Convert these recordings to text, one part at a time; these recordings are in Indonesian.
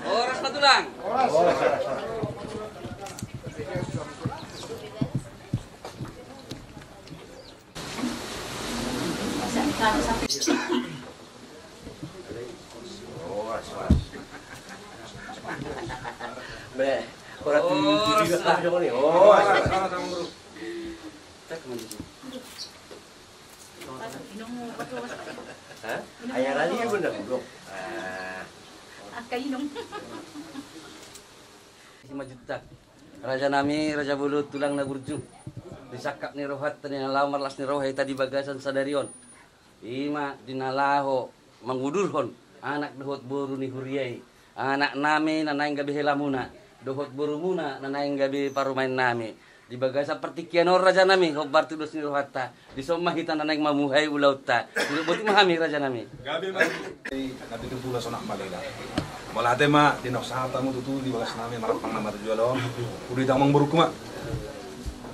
Oras patulang. Bre, orang TV juga tak macam ni. Oh, ayah lagi benda buruk. Kainom. 5 juta. Raja nami, Raja Bulut tulang na burju. Disakap ni rohat tani lamar las ni rohay tadi bagasan sadarion. Ima dinalaho mangudurhon anak dohot boru ni huriyai. Anak nami nanaing gabi helamuna. Dohot boru muna nanaing gabi parumain nami. Di bagasa pertikian raja nami hobar tudus ni rohatta. Di somah hita nanaing mamuhay ulauta. Tidak buti mahami raja nami. Gabi mah. Nabi tu pula sonak malela. Wala tema dinok sahata mo tutu di bagas nami marapang nama tujuan lo. Udi tamang buruk mak.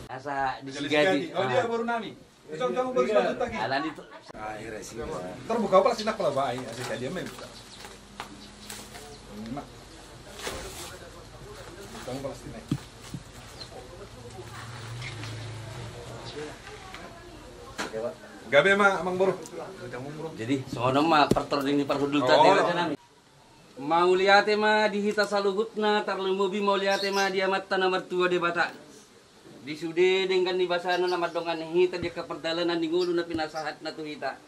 Asa disigadi. Oh dia baru nami. Kamu baru sebut lagi. Alan itu. Akhirnya sih. Terbuka pala sinak pala baik. Asik dia mah bisa. Mak. Kamu pala sinak. Gabi mah amang buru. Jadi sono mah pertording di parhudul tadi raja nami. Mau lihat mah dihita saluhutna tarlumubi mau lihat mah dia mata nomor 2 di bata. Di sude dengan di basana nama dongan hita dia keperdalan di ngulu na pinasahat na tu hita.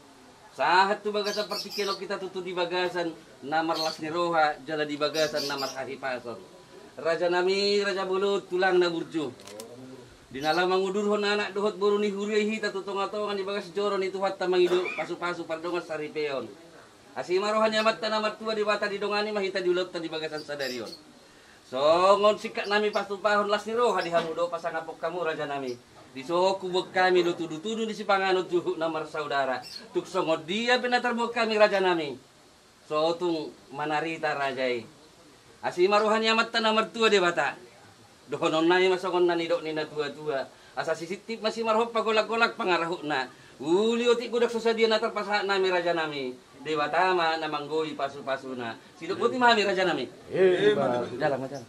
Sahat tu bagasan seperti kilo kita tutu di bagasan namar las ni roha jala di bagasan namar hari pasor. Raja nami Raja Bulut tulang na burju. Dinala mangudurhon anak dohot boru ni huriay hita tutong-atongan di bagas joron itu hatta mangidu pasu-pasu pardongan saripeon. Asima rohanya mata namar 2 di bata di dongani mahita di ulat di bagasan sadarion. So ngon sikat nami pastupahon las ni roha di hanudo pasangapok kamu raja nami. Di soku buk kami dutu-dutu di sipanganut juhuk namar saudara. Tuk songod dia penatar buk kami raja nami. So tung manarita rajai. Asima rohanya mata namar 2 di bata. Dohonon nai masongon nanidok nina tua-tua. Asa sisitip masih marhop pagolak-golak pangarahuk na. Uli otik budak susadia natar pasahat nami raja nami. Dewa tama namanggoy pasu-pasuna. Sidok putih mahami raja nami. Jalan macam.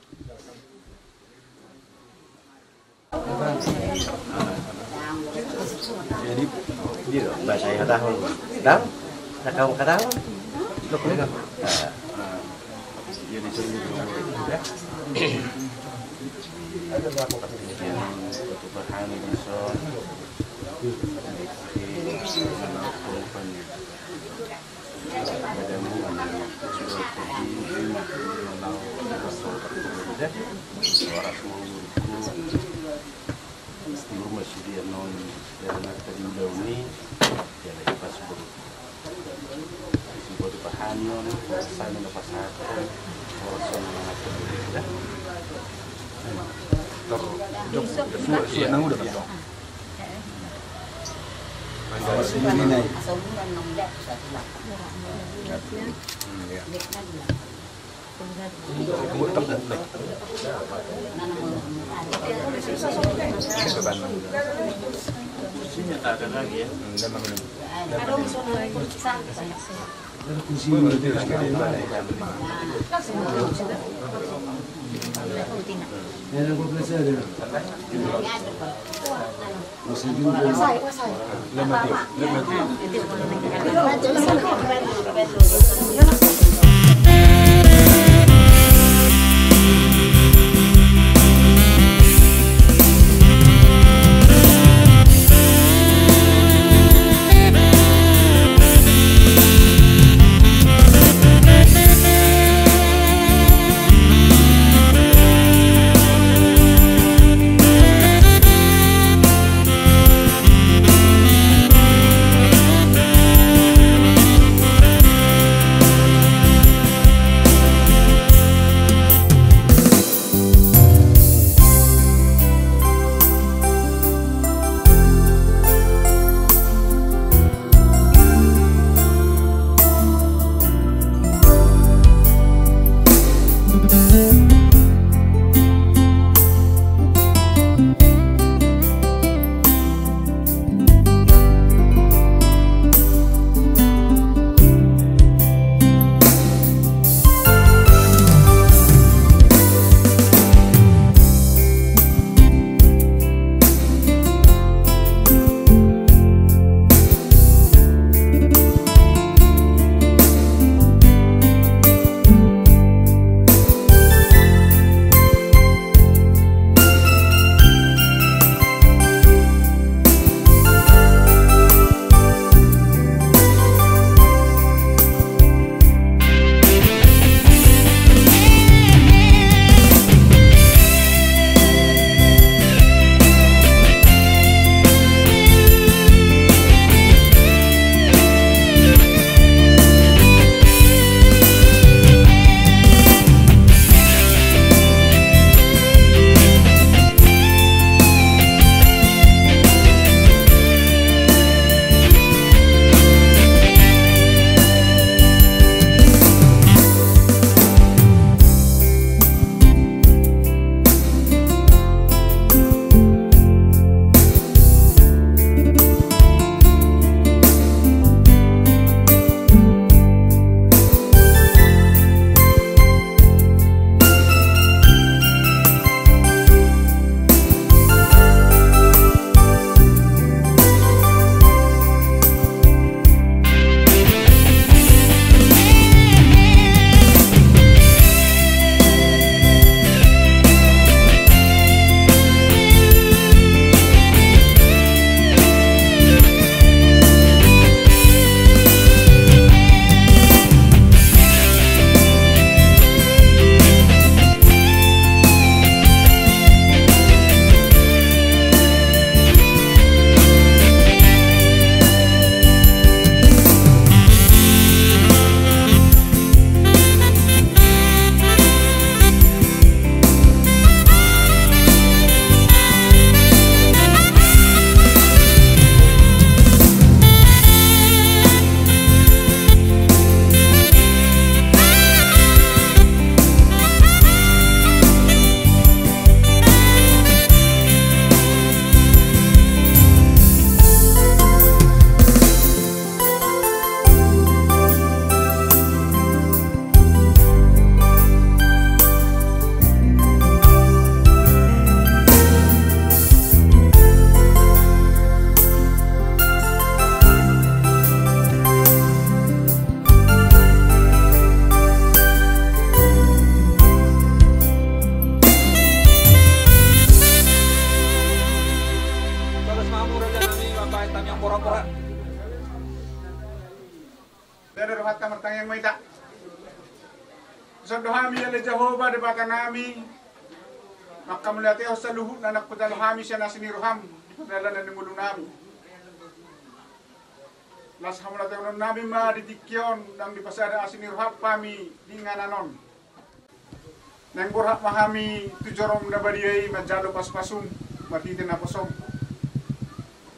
Jadi dia bahasa yang tahu. Tahu? Tak kamu kata apa? Lo kuliah. Dia disuruh ya. Ada berapa kemudian untuk berhani besar. yang maita. Sadohami ala Jehovah debata nami. Maka melihat sa luhut na nakpadalohami siya na siniruham. Dala na nimulong nami. Las hamulat yung nami madidikyon nang dipasada asiniruhap pami dingananon. Nang burhak mahami tujorom na badiyay majalo paspasum matitin na posom.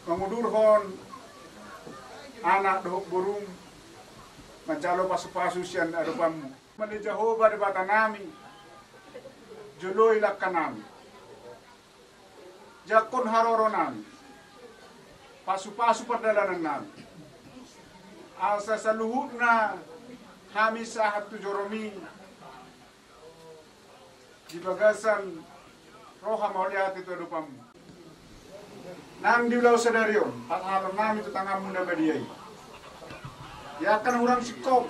Mangudurhon anak dohok burung majalo pasu-pasu siyan arupam mali Jehovah debata nami juloy lakka nami jakon haroro nami pasu-pasu perdalanan nami asa saluhut na hami sahat tujoromi di bagasan roha mauliat itu arupam nang diulau sadarion pathalon nami tutangam muna badiyay ya kan orang sikop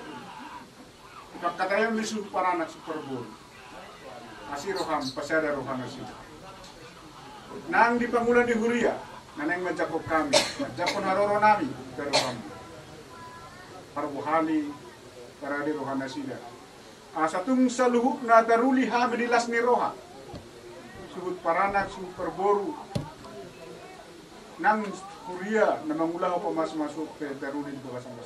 pagkatayon lisu paranak superbol asi roham pasada roham asi nang di pangulan di Huria naneng majakop kami majakon haroro nami ke roham parbuhali para di roham asida asatung saluhuk na daruli ha medilas ni roha subut paranak superboru nang Huria na mangulah pa masuk ke daruli di bawah sama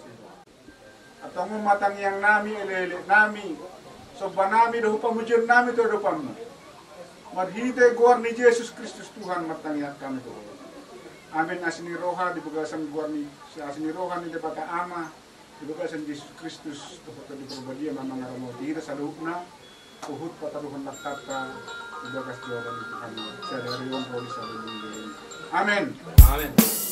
atau matang yang nami elele nami soba nami doh pamujur nami to do pamna marhite gor ni Yesus Kristus Tuhan matang yang kami to amin asini roha di bagasan gor ni si asini roha ni dapat ama di bagasan Yesus Kristus to di perbadia mamang aramo dira salukna uhud pataruhan nakata di bagas jawaban Tuhan sadarion polis amin Amin.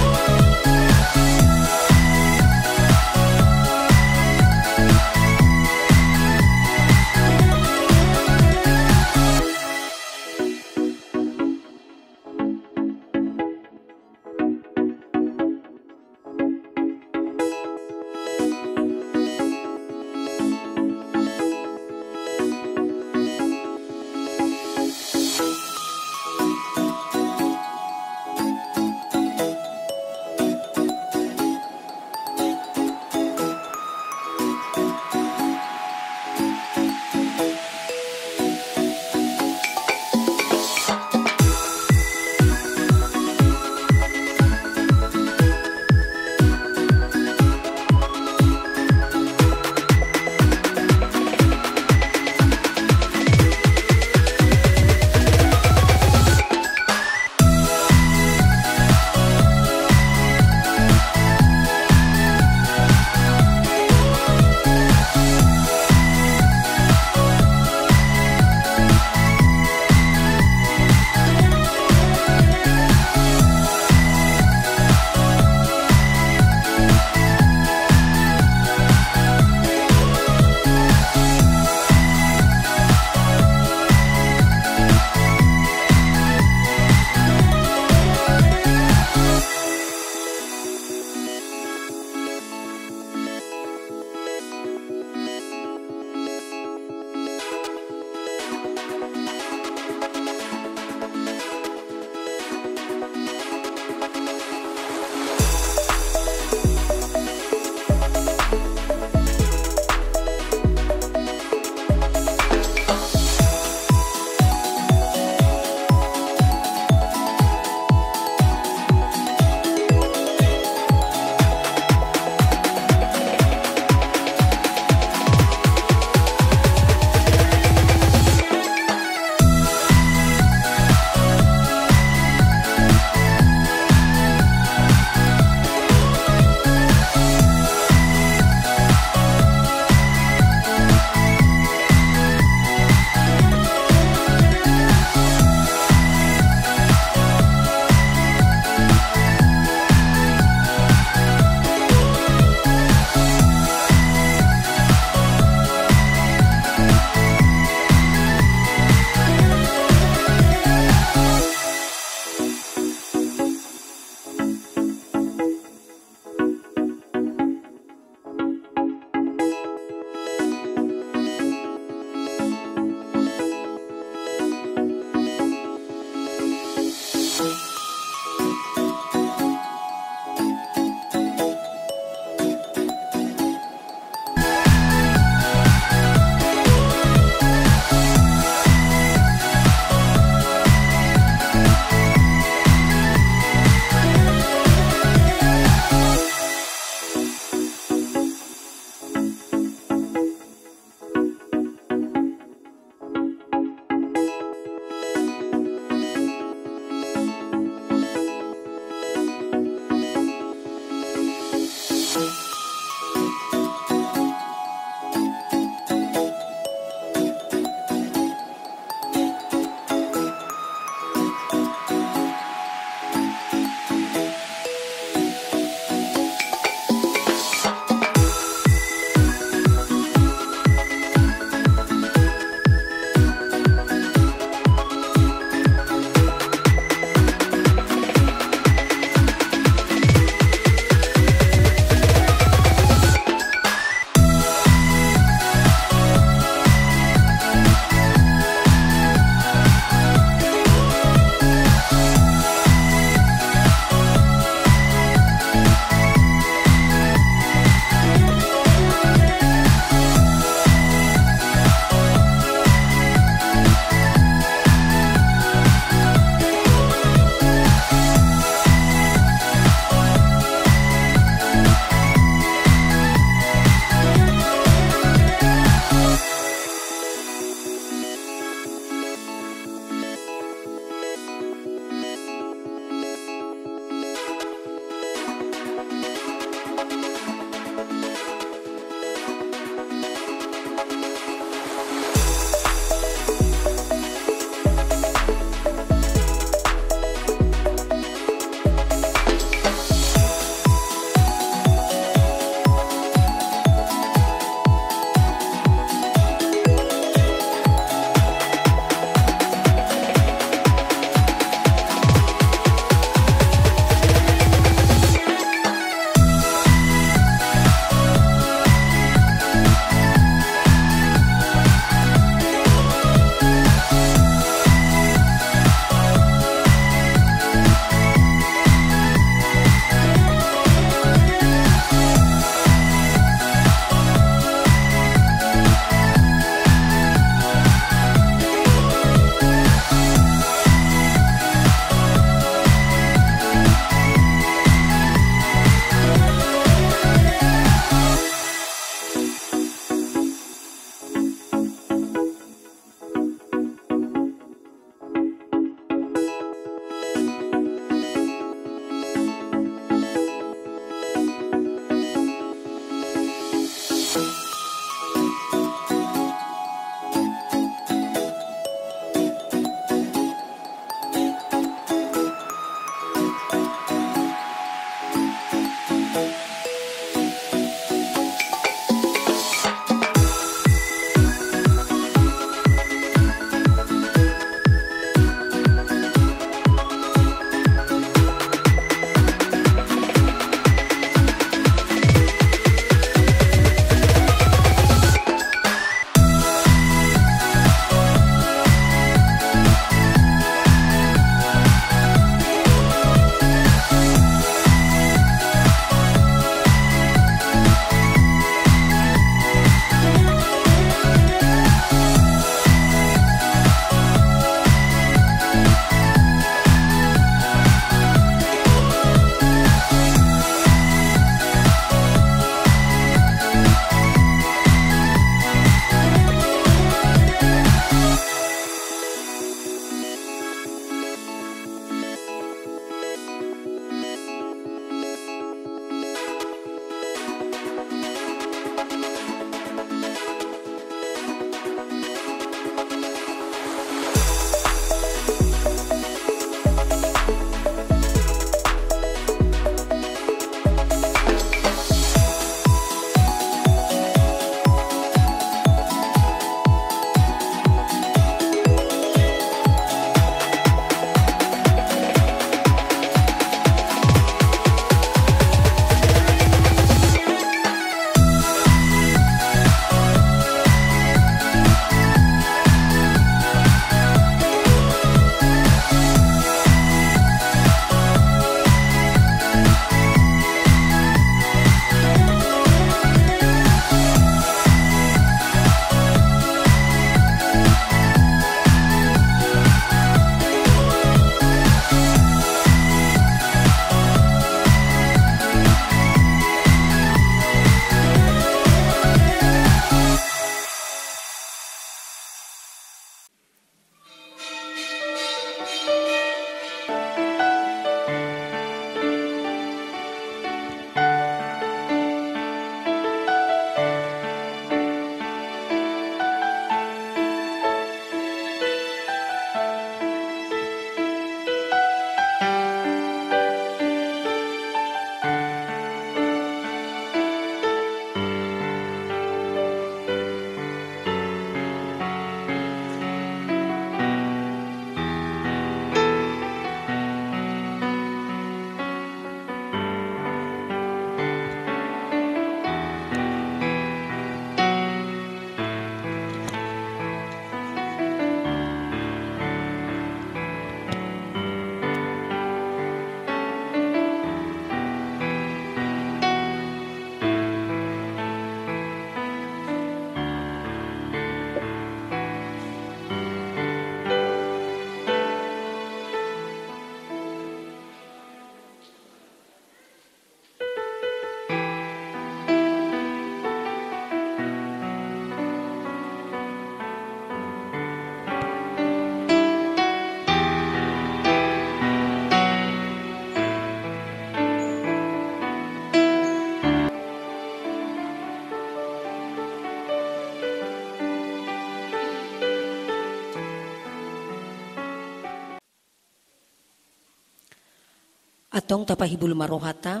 Atong tapahibul marohata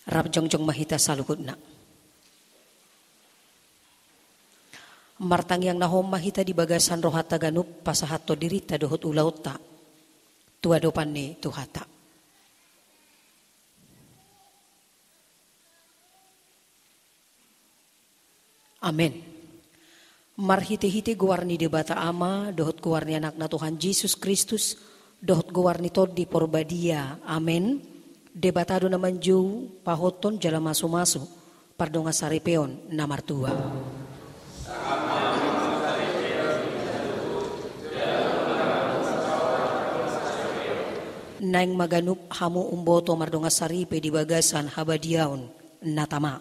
rap jongjong mahita salukudna. Martang yang nahom mahita di bagasan rohata ganup pasahato dirita dohot ulauta tua dopan ni tuhata. Amin. Marhite-hite guarni debata ama dohot guarni anak na Tuhan Yesus Kristus dohot guarni todi porbadia. Amin. Debatado naman ju pahoton jala masu-masu pardonga sarepeon namar tua. Naing maganup hamu umboto mardonga saripe di bagasan habadiaon natama.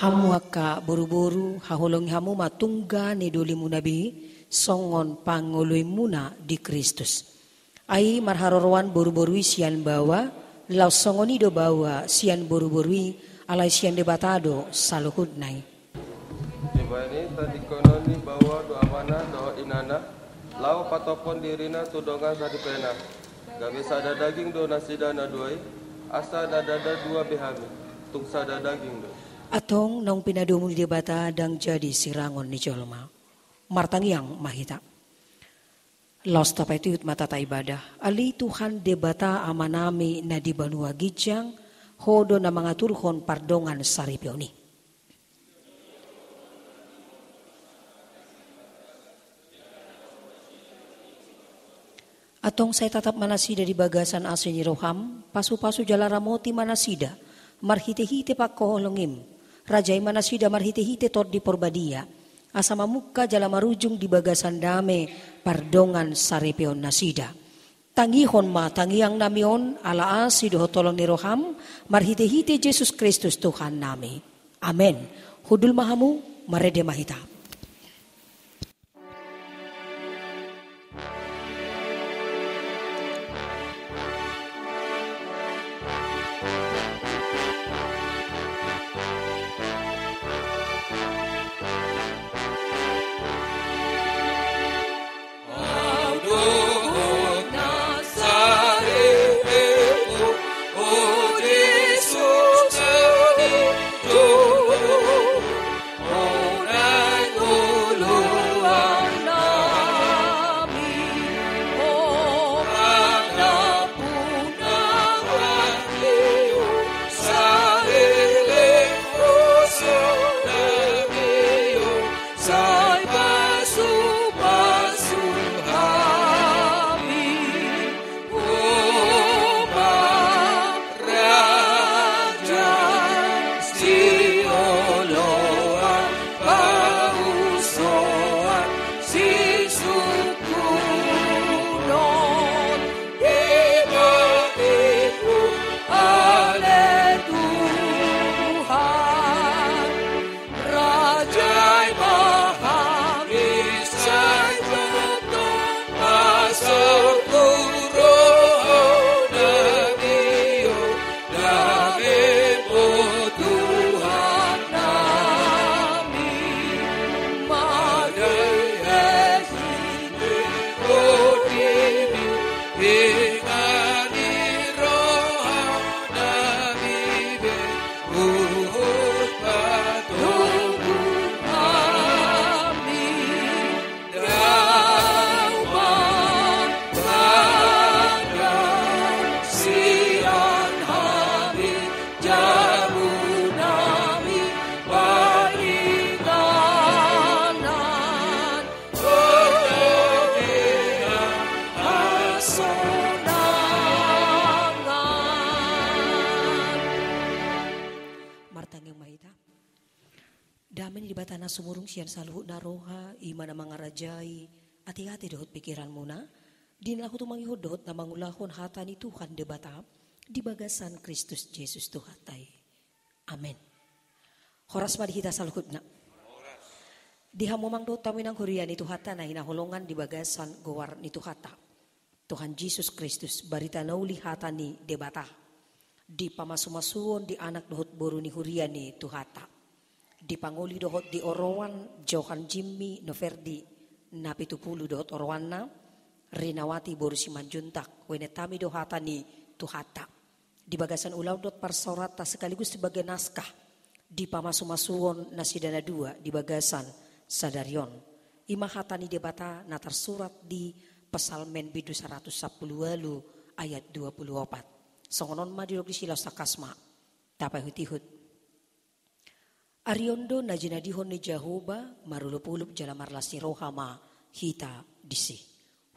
Hamu akka buru-buru hahulong hamu matungga ni duli munabi songon panguluy muna di Kristus. Ai marharorwan buru-buru sian bawa lau songoni do bawa sian buru-buru alai sian debatado saluhud nai. Ini tadi konon ni bawa doa mana doa inana lau patopon dirina tudonga sadipena. Gak bisa ada daging do nasidana duai asa dada dua behami tung sada daging do. Atong nong pinadumo di debata dang jadi sirangon ni jolma. Martangiang mahita. Los tapay tuyut matata ibadah. Ali Tuhan debata amanami na di banua gijang hodo na mga turhon pardongan saripyo ni. Atong saya tatap manasida di bagasan asin ni Roham, pasu-pasu jalaramoti manasida, marhite-hite pakoholongim. Rajai manasida marhite-hite tod di porbadia. Asama muka jala marujung di bagasan dame pardongan sarepeon nasida. Tangihon ma tangiang namion ala asi doho tolong ni Roham marhite-hite Yesus Kristus Tuhan nami. Amen. Hudul mahamu marede mahita. Sumurung sian saluhut naroha imana mangarajai hati-hati dohot pikiran muna dinlahu tu mangihod dohot na mangulahon hatani Tuhan debata di bagasan Kristus Yesus Tuhatai. Amen. Horas madihita saluhut na. Dihamomang dohot taminang hurian itu hata na hinaholongan di bagasan gowar ni Tuhata. Tuhan Yesus Kristus barita nauli hatani debata di pamasumasuon di anak dohot boru ni hurian ni Tuhata. Dipanguli dohot di Orowan, Johan Jimmy Noverdi, Napitupulu dohot Orowana, Rinawati Borusi Manjuntak, Wenetami dohatani Tuhata. Di bagasan ulau dot parsorata sekaligus sebagai naskah. Di pamasumasuon nasidana 2 di bagasan Sadarion. Imahatani debata natar surat di Pesalmen bidu 110 ayat 24. Songonon madirok di silau sakasma. Tapai hutihut. Ariondo najinadihon ni Jahoba marulupulup jala marlasi rohama hita disi.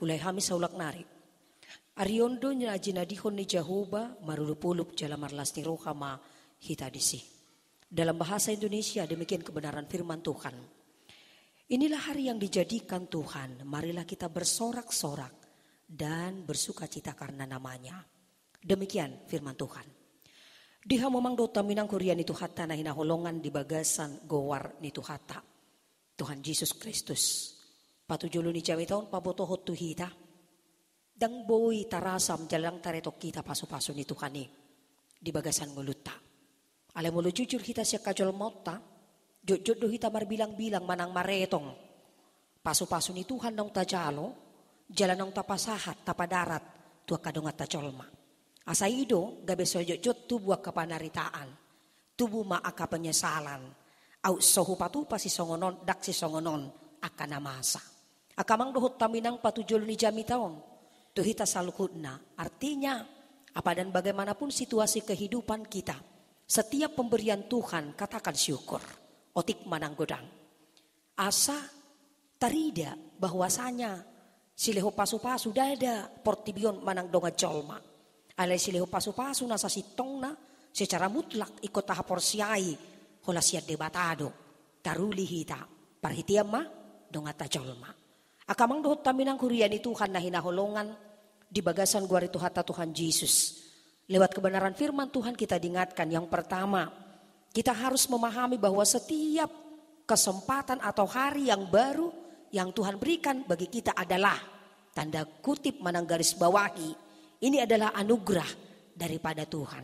Hulai hami saulak narik. Ariondo najinadihon ni Jahoba marulupulup jala marlasi rohama hita disi. Dalam bahasa Indonesia demikian kebenaran firman Tuhan. Inilah hari yang dijadikan Tuhan. Marilah kita bersorak-sorak dan bersukacita karena namanya. Demikian firman Tuhan. Diha memang dota minang kurian itu hata na hinaholongan di bagasan gowar nitu hata. Tuhan Yesus Kristus. Patujulo ni jami taon pabotohot tu hita. Dang boy tarasam jalang taretok kita pasu-pasu ni Tuhan ni. Di bagasan nguluta. Alay mulu jujur kita siya kajol mota. Jujur do hita marbilang-bilang manang maretong. Pasu-pasu ni Tuhan nang tajalo. Jalan nang tapasahat tapadarat. Tua kadongat tajolma. Asaido gabe sojot tubuh kapanaritaan, tubuh maaka penyesalan, au sohu patu pasi songonon dak si songonon akan namasa. Akamang dohot taminang patujul ni jami taon, tuhita salukudna. Artinya apa dan bagaimanapun situasi kehidupan kita, setiap pemberian Tuhan katakan syukur, otik manang godang. Asa tarida bahwasanya sileho pasu-pasu dada portibion manang donga jolma. Alay sileho pasu-pasu nasa sitong na secara mutlak ikut tahap porsiai hola siat debatado taruli hita parhitiam ma dongata jolma. Akamang dohot taminang kurian itu Tuhan na hinaholongan di bagasan guari tuhata Tuhan Yesus. Lewat kebenaran firman Tuhan kita diingatkan yang pertama, kita harus memahami bahwa setiap kesempatan atau hari yang baru yang Tuhan berikan bagi kita adalah tanda kutip manang garis bawahi. Ini adalah anugerah daripada Tuhan.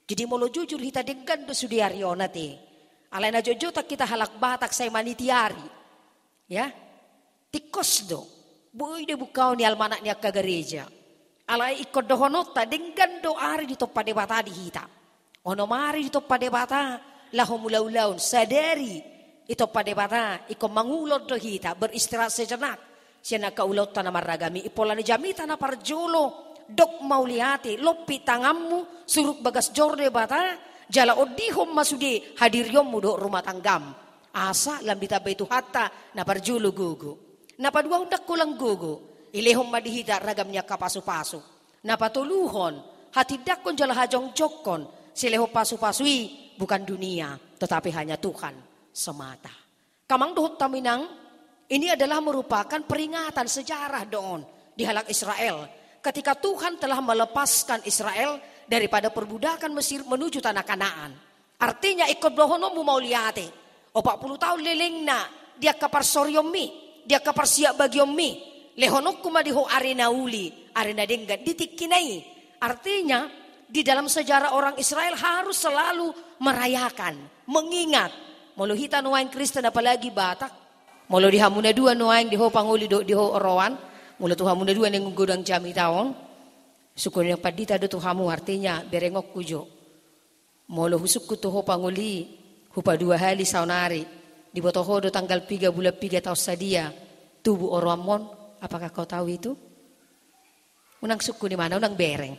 Jadi molo jujur kita dengan besudiaryo nate. Alay na jojo tak kita halak batak say manitiari. Ya. Tikos do. Boy de bukau ni almanak ni akka gereja. Alay ikod dohonota dengan do ari di topa debata di hita. Ono mari di topa debata laho mulaulaun sadari ito pa debata iko mangulod do hita beristirahat sejenak. Siya nakaulaw ta na maragami ipola ni jamita na parjolo. Dok maulihati lopi tangammu suruk bagas jorde bata jala odihom masudi hadiryomu do rumah tanggam asa lambita baitu hatta na parjulu gugu na padua undak kulang gugu ilehom madihita ragamnya kapasu-pasu na patuluhon hati dakon jala hajong jokon sileho pasu-pasui bukan dunia tetapi hanya Tuhan semata. Kamang dohot taminang ini adalah merupakan peringatan sejarah doon di halak Israel. Ketika Tuhan telah melepaskan Israel daripada perbudakan Mesir menuju tanah Kanaan. Artinya ikut dohonomu mau liate. 40 tahun lelengna dia kapar soryomi, dia kapar siap bagyomi. Lehonokku madiho arena uli, arena denggan ditikinai. Artinya di dalam sejarah orang Israel harus selalu merayakan, mengingat. Molo hita nuain Kristen apalagi Batak. Molo dihamuna dua nuain diho panguli diho Orowan. Mula Tuhan muda dua yang gudang jami tahun. Syukurnya padita do Tuhamu artinya berengok kujo. Mula husuk tuho panguli hupa 2 hari saunari. Di botoho do tanggal 3 bulan 3 tahun sadia. Tubuh Oromon. Apakah kau tahu itu? Unang suku di mana? Unang bereng.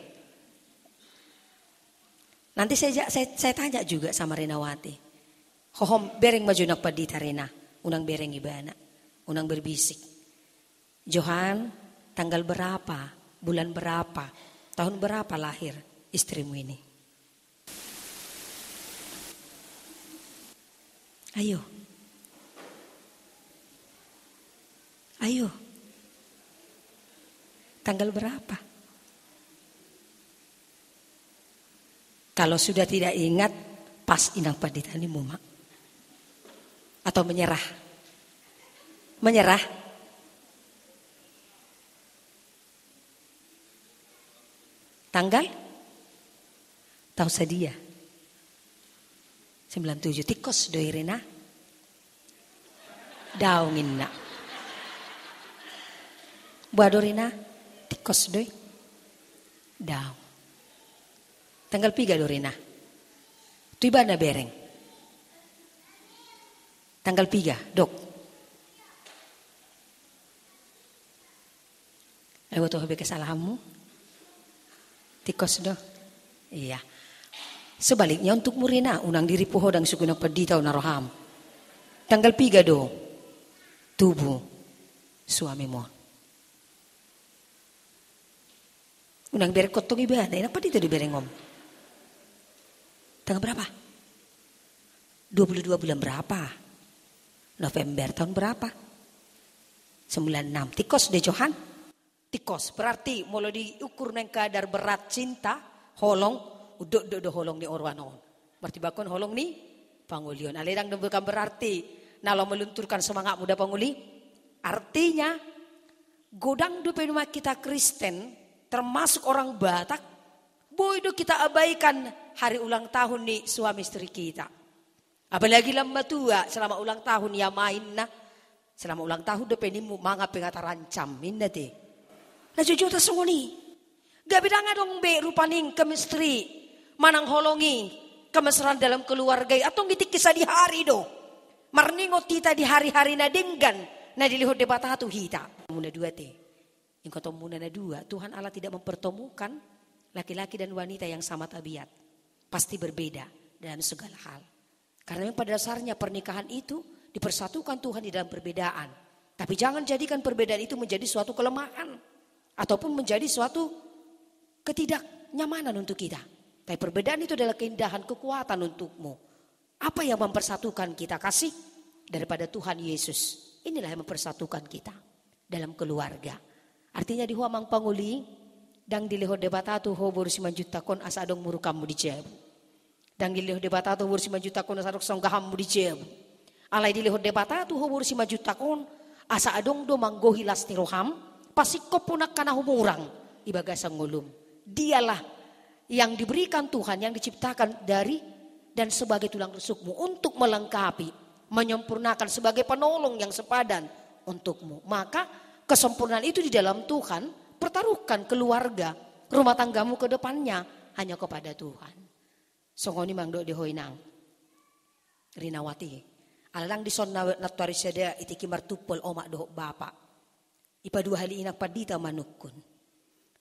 Nanti saya tanya juga sama Renawati. Hohom bereng majunak padita Rena. Unang bereng ibana. Unang berbisik. Johan, tanggal berapa, bulan berapa, tahun berapa lahir istrimu ini? Ayo. Ayo. Tanggal berapa? Kalau sudah tidak ingat, pas inang paditani muma. Atau menyerah? Menyerah? Tanggal? Tahu sedia. 97 tikos do Irena Daungin na. Buadorina, tikos doy. Daung. Tanggal 3 dorina. Tu iba na bereng. Tanggal 3, dok. Ayo tuh habe kesalahanmu. Tikos do. Iya. Sebaliknya untuk murina unang diri pohodang suguna pedita naroham. Tanggal 3 do. Tubuh suamimu. Unang bereng kotong ibadah, kenapa dito di bereng om? Tanggal berapa? 22 bulan berapa? November tahun berapa? 96. Tikos deh Johan. Tikos berarti mulai diukur neng kadar berat cinta, holong, udah holong di orwanon. Berarti bakon holong nih pangulion. Aledang bukan berarti nalo melunturkan semangat muda panguli. Artinya godang dupe rumah kita Kristen. Termasuk orang Batak, bodoh kita abaikan hari ulang tahun nih suami istri kita. Apalagi lama tua selama ulang tahun ya main na. Selama ulang tahun depan ini manga pengata rancam minda te. Nah jujur tak sungguh gak bidang dong be rupaning kemistri manang holongi kemesraan dalam keluarga atau ngitik kisah di hari do. Marningot kita di hari-hari na denggan na dilihat debat hatu hita. Muna dua te. Yang ketemu na dua, Tuhan Allah tidak mempertemukan laki-laki dan wanita yang sama tabiat. Pasti berbeda dalam segala hal. Karena pada dasarnya pernikahan itu dipersatukan Tuhan di dalam perbedaan. Tapi jangan jadikan perbedaan itu menjadi suatu kelemahan. Ataupun menjadi suatu ketidaknyamanan untuk kita. Tapi perbedaan itu adalah keindahan, kekuatan untukmu. Apa yang mempersatukan kita? Kasih daripada Tuhan Yesus. Inilah yang mempersatukan kita dalam keluarga. Artinya di huamang panguli dang diliho debatatu ho borusi manjutakon asa adong murukamu di cebu. Dang diliho debatatu borusi manjutakon asa adong songgahamu di cebu. Alai diliho debatatu ho borusi manjutakon asa adong do manggohi lasti roham pasiko punak kana humurang ibagasang ngulum. Dialah yang diberikan Tuhan yang diciptakan dari dan sebagai tulang rusukmu untuk melengkapi, menyempurnakan sebagai penolong yang sepadan untukmu. Maka kesempurnaan itu di dalam Tuhan, pertaruhkan keluarga, rumah tanggamu ke depannya hanya kepada Tuhan. Songoni mangdo di hoinang. Rinawati. Alang di son natuari sada itiki martupol omak doh bapak. Ipa dua hali inak padita manukun.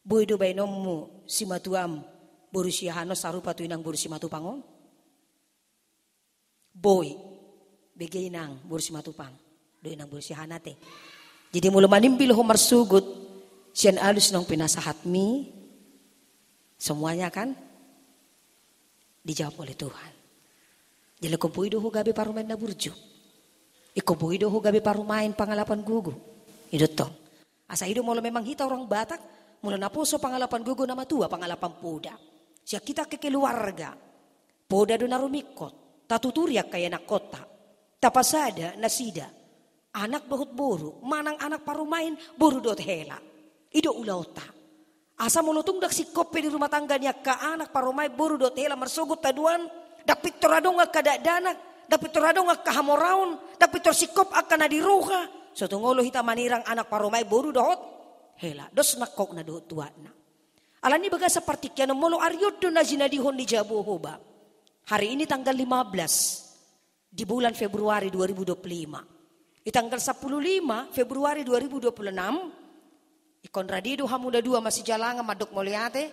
Boy do bainommu si matuam borusia hanos sarupa tu inang borusi matupangong. Boy bege inang borusi matupang. Do inang borusi hanate. Jadi mula manimbil homar sugut sian alus nong pinasahatmi semuanya kan dijawab oleh Tuhan. Jadi kumpui doho gabi parumain na burju. Ikumpui doho gabi parumain pangalapan gugu. Idotong. Asa ido mula memang hita orang Batak mula naposo pangalapan gugu nama tua pangalapan poda. Siya kita ke keluarga. Poda do narumikot. Tatuturiak kaya na kota. Tapasada nasida. Anak bahut boru, manang anak parumain boru dot hela. Ido ulauta. Asa mulutung dak sikope di rumah tangganya ka anak parumain boru dot hela marsugut taduan. Dak pitor adong kada danak, dak pitor adong kahamoraun, dak pitor sikop akan adiruha. Sotungolo hita manirang anak parumain boru dot hela. Dos nakok na dot tuana. Alani baga seperti kiano molo aryod do na jinadihon di Jabohoba. Hari ini tanggal 15 di bulan Februari 2025. Di tanggal 15 Februari 2026, ikon radido hamuda dua masih jalangan madok moliate,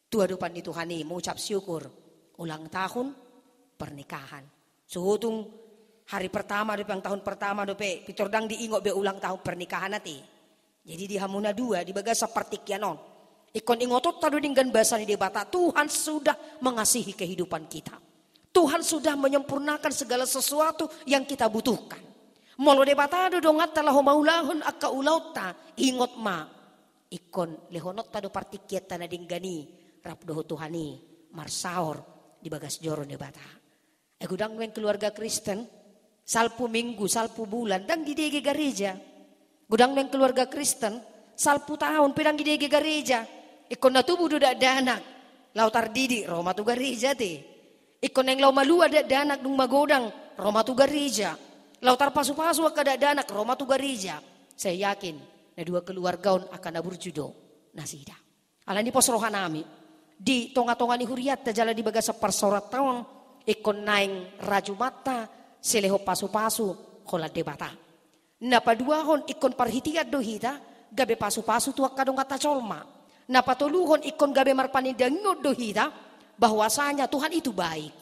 tua depan di Tuhani mengucap syukur ulang tahun pernikahan. Suhutung hari pertama dope yang tahun pertama dope pitordang diingok be ulang tahun pernikahan nanti. Jadi di hamuna dua di baga seperti kianon. Ikon ingotot tadu dengan bahasa di debata Tuhan sudah mengasihi kehidupan kita. Tuhan sudah menyempurnakan segala sesuatu yang kita butuhkan. Molo debatado dongat talah maulahun akka ulauta ingot ma ikon lehonot tado partikiet na dinggani rapdoho Tuhani marsaor di bagas joro debata. Gudang wen keluarga Kristen salpu minggu salpu bulan dang di dege gereja. Gudang wen keluarga Kristen salpu tahun pedang di dege gereja. Ikon na tubuh dak danak lautar didi roma tu gereja te. Ikon yang lau malu ada danak dung magodang roma tu gereja. Lautar pasu-pasu kadadanak Roma tu garija. Saya yakin na dua keluargaon akan naburjudo nasida. Alani pos rohanami di tonga-tonga ni huriat tajala di baga sepersorat taon ikon naing raju mata seleho pasu-pasu kola debata. Napa dua hon ikon parhitiat dohita gabe pasu-pasu tuak kadong kata colma. Napa toluhon ikon gabe marpanidangod dohita bahwasanya Tuhan itu baik.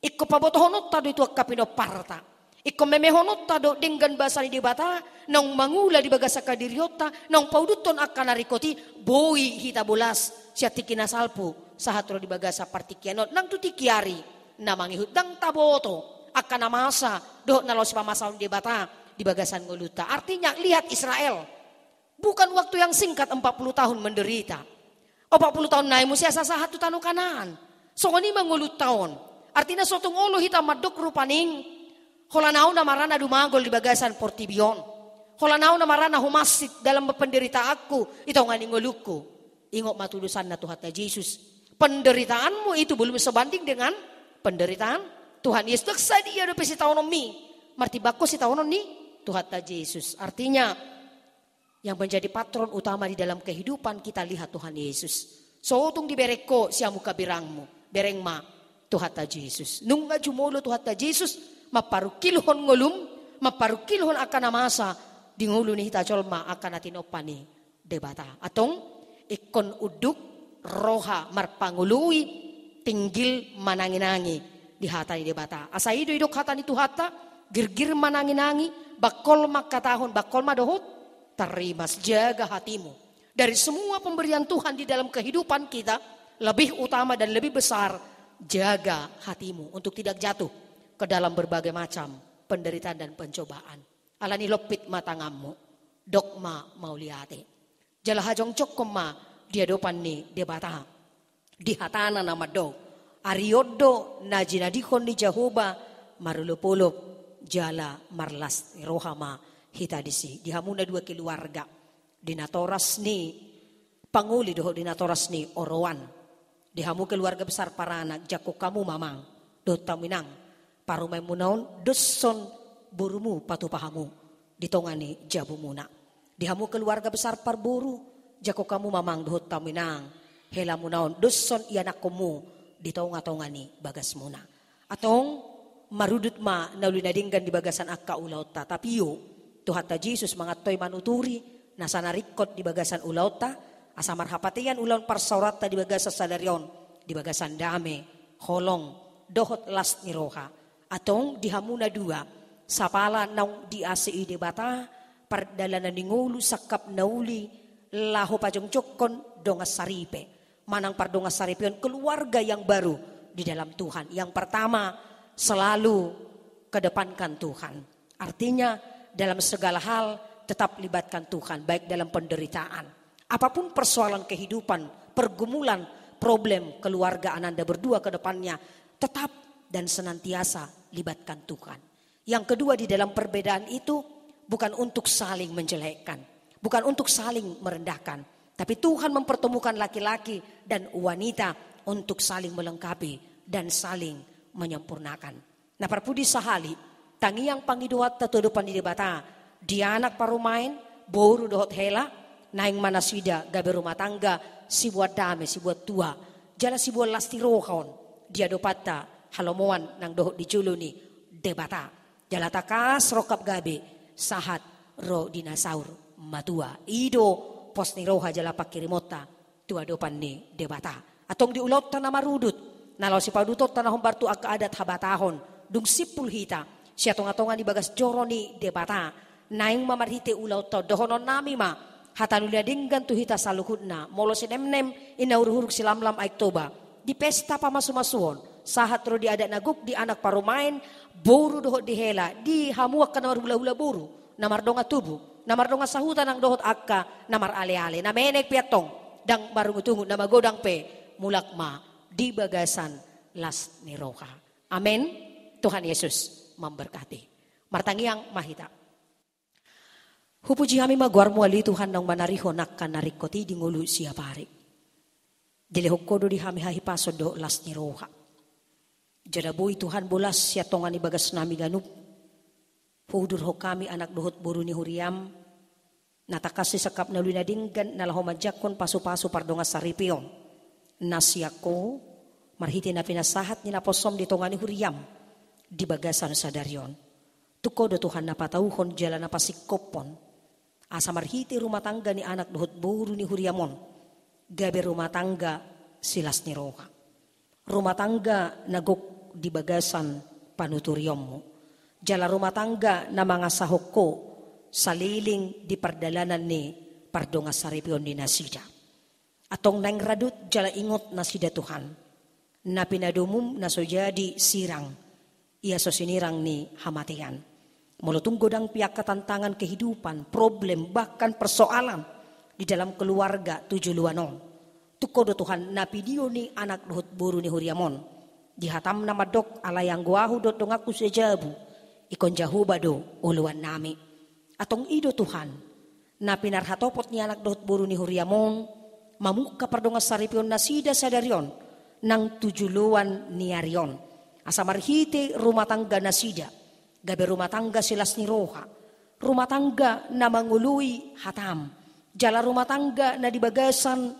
Ikko pabotohonot tado itu kapino parta. Ikko memehonot tado dengan basani debata nang mangula di baga sakadiriota nang pauduton akan narikoti boi hita bolas siatikina salpu sahatro di baga sapartikianot nang tutikiari namangihut dang taboto akan namasa do nalos pamasaon debata di bagasan ngoluta. Artinya lihat Israel bukan waktu yang singkat 40 tahun menderita. 40 tahun naik musia satu tanu Kanaan. So ni mangulut tahun. Artinya sotong olo hita madok rupaning holanau na marana dumagol di bagasan Portibion. Holanau na marana humasit dalam penderita aku ito nga ningoluku. Ingok matulusan na Tuhan na Yesus. Penderitaanmu itu belum sebanding dengan penderitaan Tuhan Yesus. Teksa dia do pesi tahun mi. Martibako si tahun ni Tuhan na Yesus. Artinya yang menjadi patron utama di dalam kehidupan kita lihat Tuhan Yesus. So utung di bereko siya muka birangmu. Bereng ma Tuhan na Yesus. Nung nga jumulo Tuhan na Yesus. Maparukilhon ngulum, maparukilhon akan namasa di ngulu ni hita colma akan natin opani debata. Atong ikon uduk roha marpangului tinggil mananginangi di hata ni debata. Asa ido idok hata ni tuhata girgir mananginangi bakol makatahon bakol madohot terimas jaga hatimu. Dari semua pemberian Tuhan di dalam kehidupan kita lebih utama dan lebih besar jaga hatimu untuk tidak jatuh ke dalam berbagai macam penderitaan dan pencobaan. Alani lopit matangamu, dokma mauliate. Jala hajong cokoma dia dopan ni debata. Di hatana nama do. Ariodo na jinadikon ni Jehovah marulupulop jala marlas rohama hitadisi. Dihamuna dua keluarga. Dinatoras ni panguli doho dinatoras ni Orowan. Dihamu keluarga besar para anak jako kamu mamang do taminang. Parumay munaon doson burumu patupahamu ditongani jabu muna. Dihamu keluarga besar parburu jako kamu mamang dohot taminang hela munaon doson ianak komu ditonga-tongani bagas muna. Atong marudut ma naulinadinggan di bagasan akka ulauta tapi yo Tuhan ta Jesus mangatoy manuturi nasa narikot di bagasan ulauta asa marhapatian ulaun parsaurata di bagasan salarion di bagasan dame holong dohot las niroha. Atong dihamuna dua sapala naung di ACI debata pardalanan ningulu sakap nauli laho pajong cokon dongas saripe manang pardongas saripion keluarga yang baru di dalam Tuhan. Yang pertama selalu kedepankan Tuhan. Artinya dalam segala hal tetap libatkan Tuhan baik dalam penderitaan apapun persoalan kehidupan pergumulan problem keluarga Ananda berdua ke depannya tetap dan senantiasa libatkan Tuhan. Yang kedua di dalam perbedaan itu bukan untuk saling menjelekkan, bukan untuk saling merendahkan, tapi Tuhan mempertemukan laki-laki dan wanita untuk saling melengkapi dan saling menyempurnakan. Nah parpudi sahali tangi yang pangiduat tatudupan di debata dia anak parumain boru dohot hela naing manasida gabe rumah tangga si buat dame si buat tua jala si buat lasti rohon dia dopata halomoan nang dohot diculo ni debata jalata kas rokap gabe sahat ro dinasaur matua ido pos ni roha jala pakirimota tua dopan ni debata atong diulot tanah marudut nalaw si padutot tanah hombartu akka adat habatahon dung sipul hita siya tonga-tonga ni bagas joro ni debata naing mamarhite ulaw to dohonon nami ma hatanulia dinggan tu hita saluhudna molo sinemnem inaurhuruk silamlam aiktoba di pesta pamasu-masuon sahat ro di adat naguk di anak parumain boru dohot di hela di hamuak ka namar hula-hula boru namar donga tubuh namar donga sahutan ang dohot akka namar ale-ale namenek piatong dang marungutungu nama godang pe mulakma di bagasan las ni roha. Amin. Tuhan Yesus memberkati. Martangiang mahita. Hupuji kami magwar muali Tuhan nang manariho nakkan narikoti di ngulu siya pari. Dilihok kodo di kami hahipaso do las ni roha. Jadaboy Tuhan bolas siya tongan ibagas nami ganup. Pudur ho kami anak dohot buru ni huriam. Natakasi sekap na lunadinggan nalahomadjakon pasu-pasu pardonga saripion. Nasyako marhiti na pinasahat ni naposom di tongani huriam. Di bagasan sadarion. Tukodo Tuhan napatauhon jalan napasikopon. Asa marhiti rumah tangga ni anak dohot buru ni huriamon. Gabe rumah tangga silas ni roha. Rumah tangga nagok di bagasan panuturiyommu. Jala rumah tangga na mga sahok ko saliling di pardalanan ni pardonga saripion ni nasida. Atong nangradut jala ingot na sida Tuhan. Na pinadumum na so jadi sirang. Ia so sinirang ni hamatian. Mulutong godang piyak katantangan kehidupan, problem, bahkan persoalan di dalam keluarga tujuluanon. Tukodo Tuhan na pidio ni anak dohot buru ni huriamon. Dihatam na madok alayang guahu dot dongaku sejabu. Ikon jahubado uluan nami. Atong ido Tuhan. Na pinarhatopot ni anak dohot buru ni huriamon. Mamuka pardonga saripion na sida sadarion. Nang tujuluan ni arion. Asa marhiti rumah tangga na sida. Gabi rumah tangga silas ni roha. Rumah tangga na mangului hatam. Jala rumah tangga na di bagasan.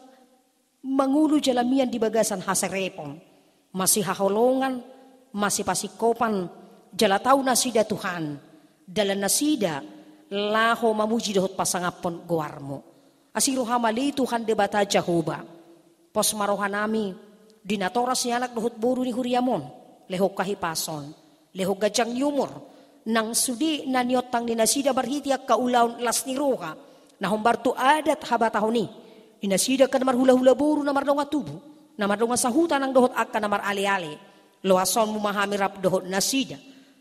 Mangulu jalamian di bagasan haserepon. Masih haholongan. Masih pasikopan. Jala tau nasida Tuhan. Dalam nasida. Laho mamuji dohot pasangapon goarmo. Asiru hamali Tuhan debata jahuba. Pos marohanami. Dinatoras ni anak dohot buru ni huriamon. Lehok kahipason. Lehok gajang yumur. Nang sudi na niotang ni nasida barhitiak kaulaon las ni roha. Nahombar tu adat habatahon ni. Inasida ka namar hula-hula buru namar donga tubu. Namar donga sahutan ang dohot akka namar ale-ale. Loason memahami rap dohot nasida.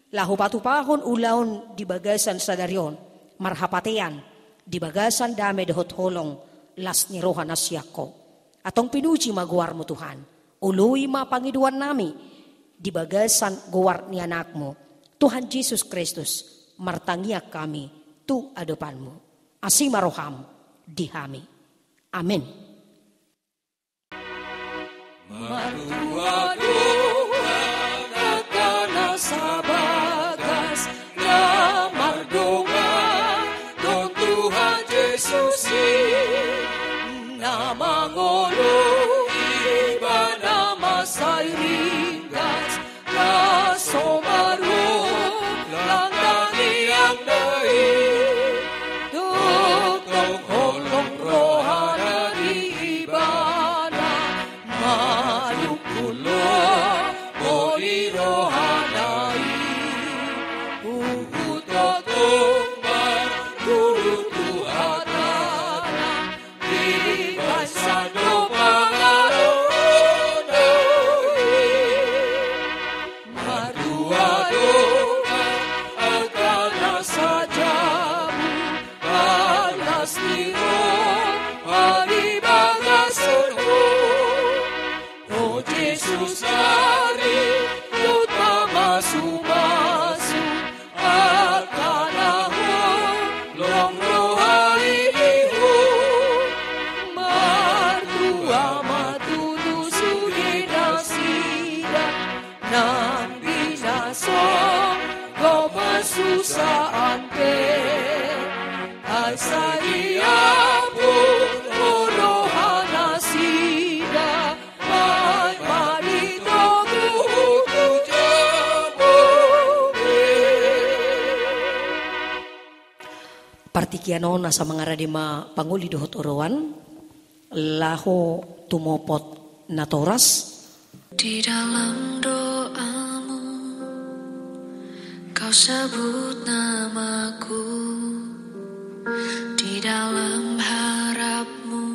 Lahu patupahon ulaon di bagasan sadarion. Marhapatean. Di bagasan dame dohot holong. Las ni roha nasyako. Atong pinuji maguar mo Tuhan. Ului mapangiduan nami. Di bagasan guar ni anakmu. Tuhan Yesus Kristus. Martangiak kami. Tu adopanmu. Asimaroham. Dihami. Amin. Partikiano nasa mga radima panguli dohot orowan laho tumopot na toras. Di dalam doamu kau sebut namaku, di dalam harapmu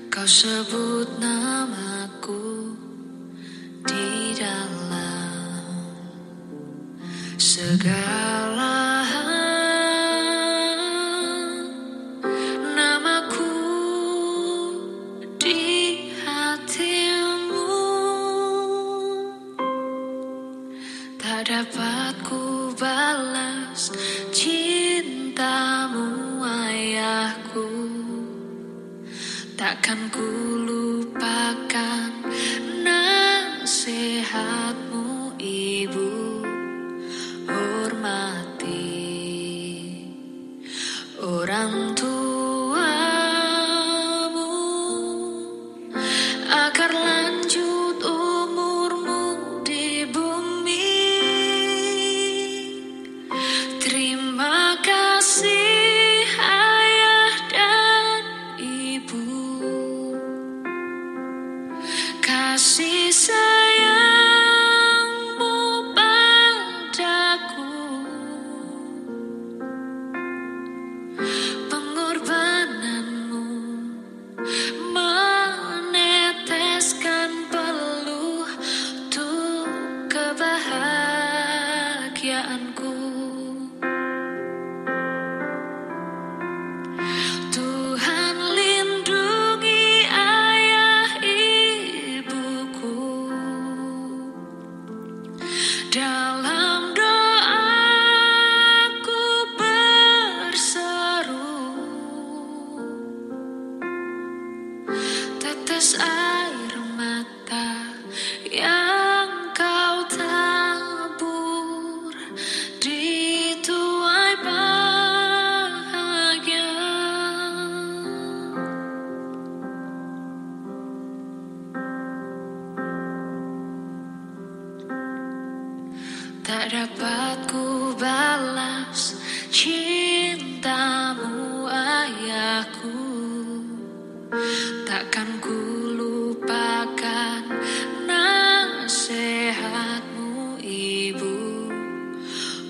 kau sebut namaku, di dalam segala dapat ku balas cintamu ayahku, takkan ku lupakan nasihatmu ibu, hormat orang tuamu agar lanjut umurmu di bumi. Terima kasih ayah dan ibu, kasih sayangmu padaku, pengorbananmu meneteskan peluh untuk kebahagiaanku. Tuhan lindungi ayah ibuku, dalam doaku berseru, tetes air mata yang kau tabur di tuai bahagia. Tak dapat ku balas cintamu ayahku, takkan ku lupakan nasihatmu ibu.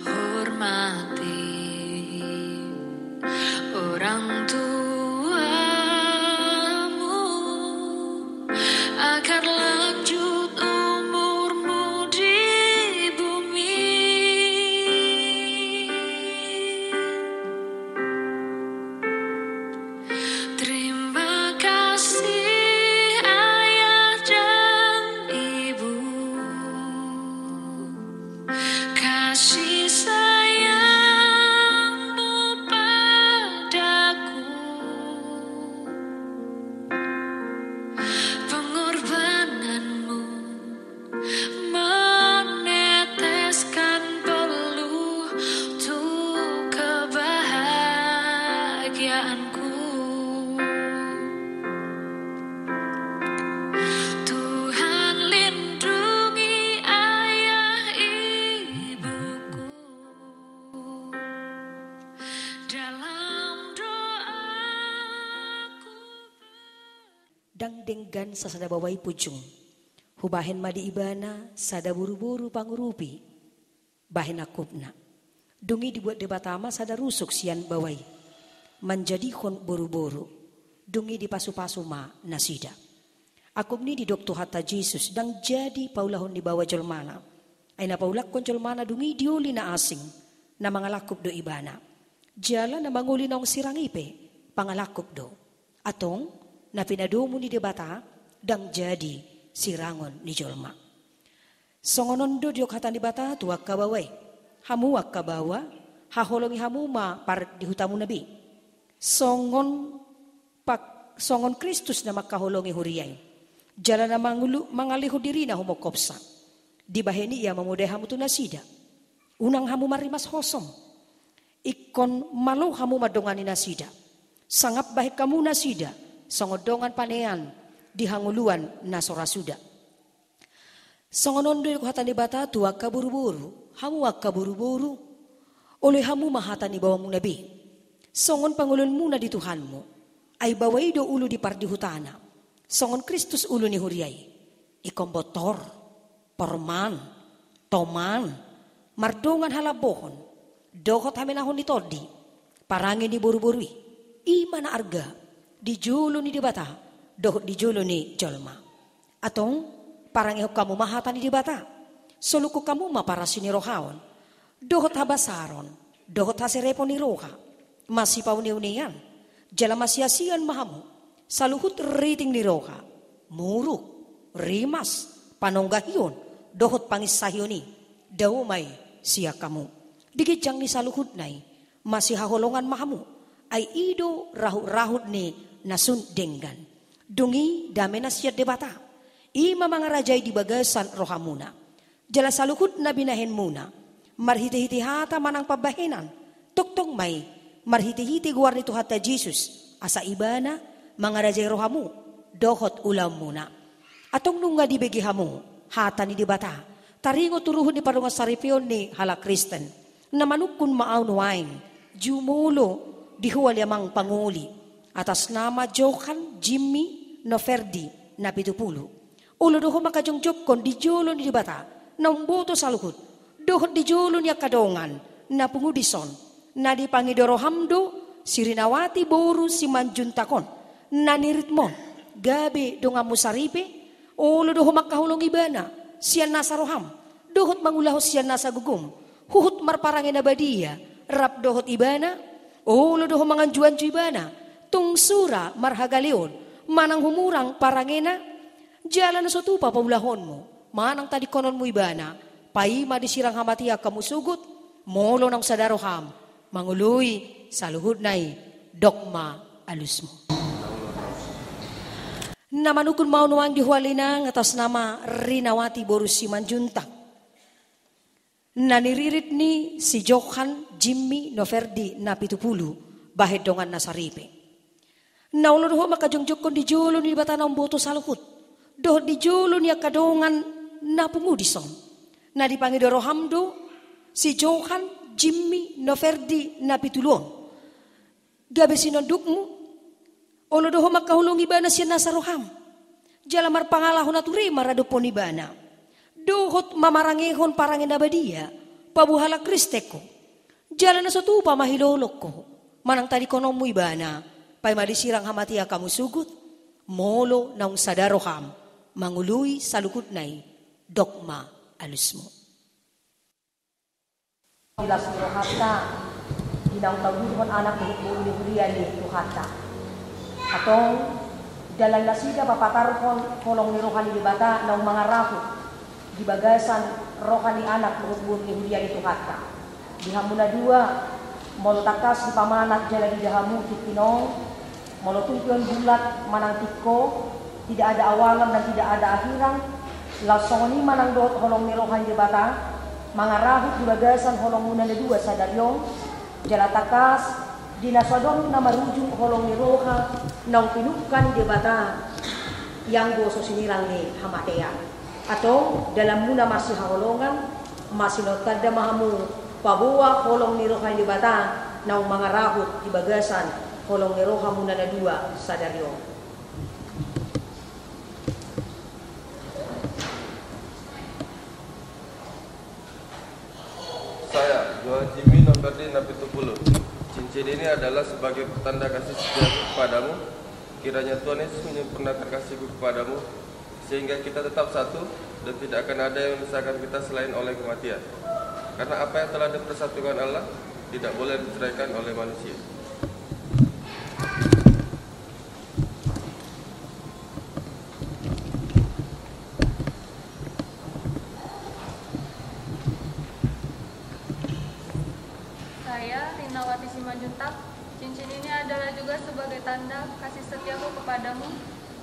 Hormati orang tuamu agar lanjut umurmu di bumi. Terima kasih ayah dan ibu, kasih sayangmu padaku, pengorbananmu meneteskan peluh untuk kebahagiaanku. Tuhan lindungi ayah ibuku, dalam doaku. Dang denggan sasada bawai pucung, hubahen madi ibana sada buru-buru pangurupi, bahen akupna. Dungi dibuat debatama sada rusuk sian bawai, menjadi kon buru-buru, dungi dipasu-pasu ma nasida. Akup ni di doktor hatta Jesus dang jadi paulahon di bawah jolmana. Aina paulak kon jolmana dungi diuli na asing, na mangalakup do ibana. Jala na manguli naong sirangipe, pangalakup do. Atong na pinadumo ni debata dang jadi sirangon ni jolma. Songonondo diok hatan debata tuak kabawai, hamuak kabawa, haholongi hamuma par di hutamu nabi. Songon Kristus na makaholongi huriyay. Jala na mangaliho diri na humokopsa. Di baheni ia memuday hamu tu nasida. Unang hamu marimas hosom. Ikon malu hamu madongani nasida. Sangap bahik kamu nasida. Songodongan panean dihanguluan nasorasuda. Songonondo ko hatan bata tuak kaburu-buru. Hamu wak kaburu-buru. Oleh hamu mahatan di bawah mu nabi. Songon pangulun muna di Tuhanmu. Ay bawai do ulu di pardi hutana. Songon Kristus ulu ni huriyay. Ikon botor, porman, toman, mardongan halabohon, dohot hamenahon ni todi, parangin di buru-burui, imana arga, di julo ni dibata, dohot di julo ni jolma. Atong parangihok kamu mahatan ni dibata, soluko kamu maparasi ni rohaon, dohot habasaron, dohot haserepon ni roha, masih pauni-unian, jala masiasian mahamu. Saluhut riting ni roha, muruk, rimas, panonggahiyon, dohot pangisahiyoni, daumay siya kamu. Digijang ni saluhut nay, masih haholongan mahamu, ay ido rahut-rahut ni nasun denggan. Dungi dame na siya debata, ima mga rajay di bagasan rohamuna. Jala saluhut na binahen muna, marhiti-hiti hata manang pabahinan, tuktong may marhiti-hiti guar ni Tuhan ta Jesus, asa ibana, mga rajay rohamu, dohot ulam muna. Atong nunga di begi hamu, hata ni di bata, taringo turuhon ni parunga saripion ni hala Kristen, na manukun maaunuain, jumulo, dihuwal yamang panguli, atas nama Johan Jimmy Noferdi na 70. Ulo doho makajongjok kon di jolo ni di bata, na umboto sa luhut, dohot di jolo niya kadongan, na pungudison, na di pangidoro hamdo, sirinawati boru si manjuntakon, na niritmon, gabi donga musaripe, ulo doho makahulong ibana, siyan nasa roham, dohot mangulahos siyan nasa gugum, huhut marparangin na badiya, rap dohot ibana, ulo doho manganjuan ibana, tung sura marhagalion, manang humurang parangena, jalan na sotupa paulahon mo, manang tadi konon mo ibana, paima disirang hamatia kamusugot, molo ng sadaroham, manguluy sa luhud na'y dokma alus mo. Namanukun maunuang dihualina ngatas nama Rinawati Borus Simanjuntak. Naniririt ni si Johan Jimmy Noferdi na 70 bahid dongan nasaripe. Naulo doho makajongjok kon di jolo ni bata ng boto sa lukut. Doho di jolo niya kadongan na pungudison. Na dipangidoro hamdo si Johan Jimmy Noferdi na 70. Gabi sinonduk mo. Olo doho makahulong ibana siya nasa roham. Jalamar pangalahon na turi maradupon ibana. Dohot mamarangehon parangin na badia. Pabuhala kristeko. Jalan na sotupa mahilolok ko. Manang tadi konom mo ibana. Pay madisirang hamatia kamu sugut. Molo naung sadaroham. Manguluy sa lukut na'y dokma alus mo. Bilas rohata. Ginang tawidhon anak buhut ni Hurian ni Tuhata. Atong dalan na sida papatarkon kolong ni rohani di bata ng mga raho di bagasan rohani anak buhut ni Hurian ni Tuhata. Dihamu na dua molotakas di pamanak jala di dahamu tipinong molotungkion bulat manang tiko tidak ada awalan dan tidak ada akhiran lasoni manang dohot holong ni rohani di bata mga raho di bagasan holong muna na dua sa daryong jala takas dinaswadon na marujung holong ni roha nang pinukan di bata yang goso sinirang ni hamatea atau dalam muna masih haholongan masih notada mahamu pabuwa holong ni roha di bata nang mga rahot di bagasan holong ni roha muna na dua sa daryo. Saya, Johan Jimmy Noferdi na 70. Cincin ini adalah sebagai pertanda kasih setiaku kepadamu. Kiranya Tuhan Yesus menyempurnakan kasihku kepadamu, sehingga kita tetap satu dan tidak akan ada yang memisahkan kita selain oleh kematian. Karena apa yang telah dipersatukan Allah tidak boleh diceraikan oleh manusia. Saya, Rinawati Simanjuntak, cincin ini adalah juga sebagai tanda kasih setiaku kepadamu.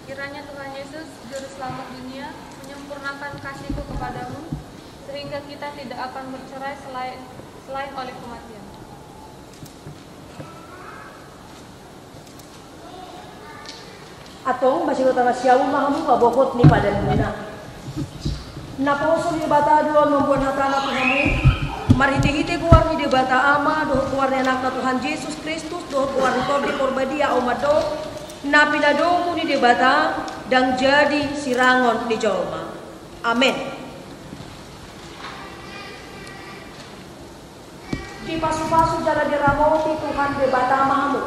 Kiranya Tuhan Yesus, Juru Selamat dunia, menyempurnakan kasihku kepadamu, sehingga kita tidak akan bercerai selain oleh kematian. Atong masih utama siawu mahamu kabokot ni padan muna. Naposo ni bata duan membuat hatana Tuhanmu. Marhiti-hiti kuar ni bata ama doh kuar ni anak Tuhan Yesus Kristus doh kuar ni di porbadia omado na pinadomu ni bata dan jadi sirangon di jolma. Amin. Di pasu-pasu jalan diramoti Tuhan di bata mahamu.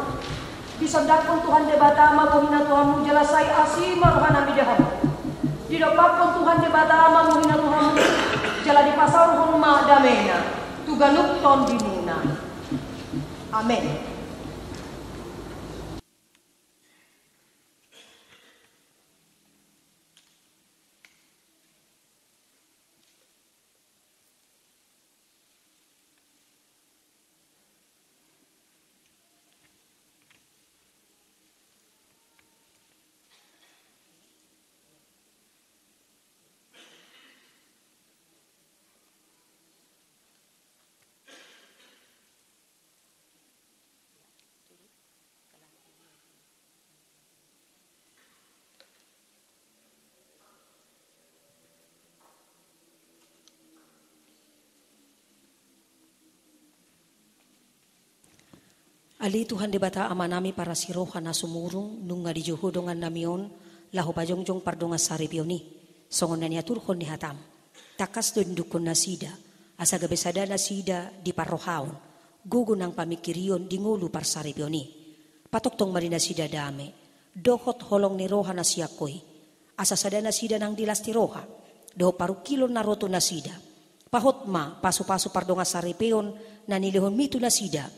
Disandakkan Tuhan di bata mamuhina Tuhanmu jelasai asima rohana midahamu. Didopakkan Tuhan di bata mamuhina Tuhanmu jala di pasar honma damena tuganuk ton dimuna. Amin. Ali Tuhan debata ama nami para siroha na sumurung nunga di juhudongan namion lahu pajongjong pardonga saripioni songon na niaturhon ni hatam takas dundukon na sida asa gabesada na sida di parrohaon gugun ang pamikirion di ngulu par saripioni patoktong marina sida dame dohot holong ni roha na siyakoy asa sada na sida nang dilas ti roha do parukilon na roto na sida pahotma pasu-pasu pardonga saripeon na nilihon mito na sida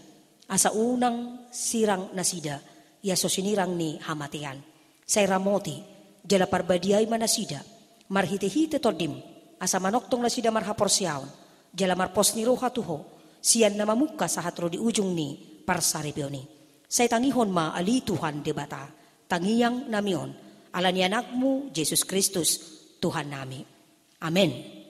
asa unang sirang na sida yaso sinirang ni hamatian say ramoti jala parbadiay manasida marhite-hite todim asa manoktong na sida marhaporsyaon jala marpos ni roha tuho siyan na mamuka sa hatro di ujung ni parsaripioni say tangihon ma ali Tuhan debata tangiyang namion ala ni anakmu Jesus Kristus Tuhan nami. Amen.